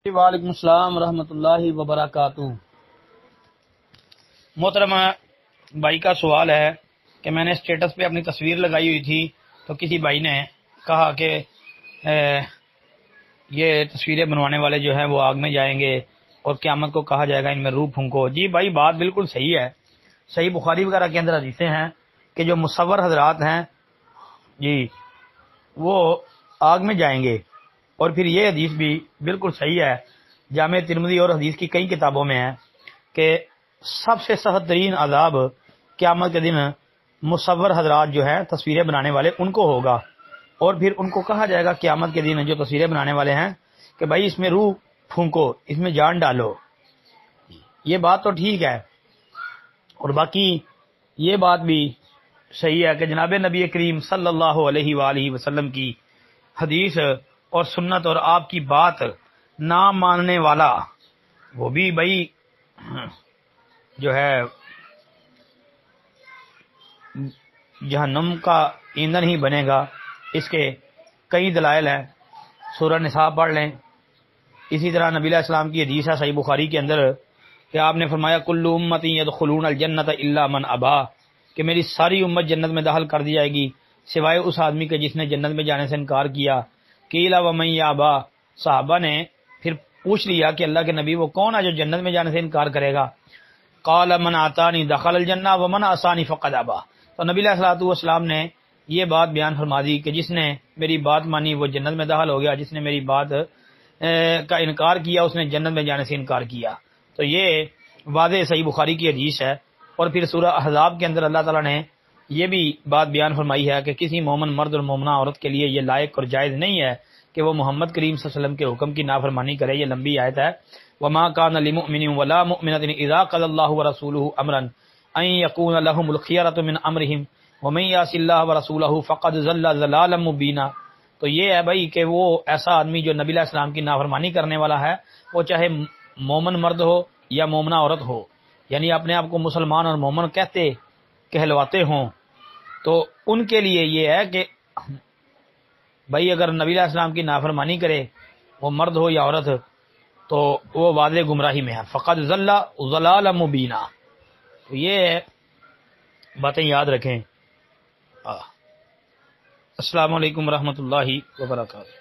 وعلیکم السلام ورحمۃ اللہ وبرکاتہ۔ محترم بھائی کا سوال ہے کہ میں نے اسٹیٹس پہ اپنی تصویر لگائی ہوئی تھی تو کسی بھائی نے کہا کہ یہ تصویریں بنوانے والے جو ہیں وہ آگ میں جائیں گے اور قیامت کو کہا جائے گا ان میں روح پھونکو۔ جی بھائی بات بالکل صحیح ہے، صحیح بخاری وغیرہ کے اندر حدیثیں ہیں کہ جو مصور حضرات ہیں جی وہ آگ میں جائیں گے، اور پھر یہ حدیث بھی بالکل صحیح ہے، جامع ترمذی اور حدیث کی کئی کتابوں میں ہے کہ سب سے سخت ترین عذاب قیامت کے دن مصور حضرات جو ہے تصویریں بنانے والے ان کو ہوگا، اور پھر ان کو کہا جائے گا قیامت کے دن جو تصویریں بنانے والے ہیں کہ بھائی اس میں روح پھونکو، اس میں جان ڈالو۔ یہ بات تو ٹھیک ہے، اور باقی یہ بات بھی صحیح ہے کہ جناب نبی کریم صلی اللہ علیہ وآلہ وسلم کی حدیث اور سنت اور آپ کی بات نہ ماننے والا وہ بھی بھائی جو ہے جہنم کا ایندھن ہی بنے گا۔ اس کے کئی دلائل ہیں، سورہ نساء پڑھ لیں۔ اسی طرح نبی علیہ السلام کی حدیث ہے صحیح بخاری کے اندر کہ آپ نے فرمایا کل امتی یدخلون الجنت الا من ابا، کہ میری ساری امت جنت میں داخل کر دی جائے گی سوائے اس آدمی کے جس نے جنت میں جانے سے انکار کیا۔ قیل ومن یابا، صحابہ نے پھر پوچھ لیا کہ اللہ کے نبی وہ کون ہے جو جنت میں جانے سے انکار کرے گا؟ قال من اطاعنی دخل الجنہ ومن عصانی فقد ابا، تو نبی علیہ الصلوۃ والسلام نے یہ بات بیان فرما دی کہ جس نے میری بات مانی وہ جنت میں داخل ہو گیا، جس نے میری بات کا انکار کیا اس نے جنت میں جانے سے انکار کیا۔ تو یہ واضح صحیح بخاری کی حدیث ہے۔ اور پھر سورہ احزاب کے اندر اللہ تعالیٰ نے یہ بھی بات بیان فرمائی ہے کہ کسی مومن مرد اور مومنہ عورت کے لیے یہ لائق اور جائز نہیں ہے کہ وہ محمد کریم صلی اللہ علیہ وسلم کے حکم کی نافرمانی کرے۔ یہ لمبی آیت ہے، وما كان لمؤمن ولا مؤمنة اذا قضى الله ورسوله امرا ان يكون لهم الخيرة من امرهم ومن يعص الله ورسوله فقد ضل ضلالا مبینا۔ تو یہ ہے بھائی کہ وہ ایسا آدمی جو نبی علیہ السلام کی نافرمانی کرنے والا ہے، وہ چاہے مومن مرد ہو یا مومنہ عورت ہو، یعنی اپنے آپ کو مسلمان اور مومن کہلواتے ہوں، تو ان کے لیے یہ ہے کہ بھائی اگر نبی علیہ السلام کی نافرمانی کرے وہ مرد ہو یا عورت تو وہ واضح گمراہی میں ہے، فقد ضل ضلالا مبینا۔ تو یہ باتیں یاد رکھیں۔ السلام علیکم ورحمۃ اللہ وبرکاتہ۔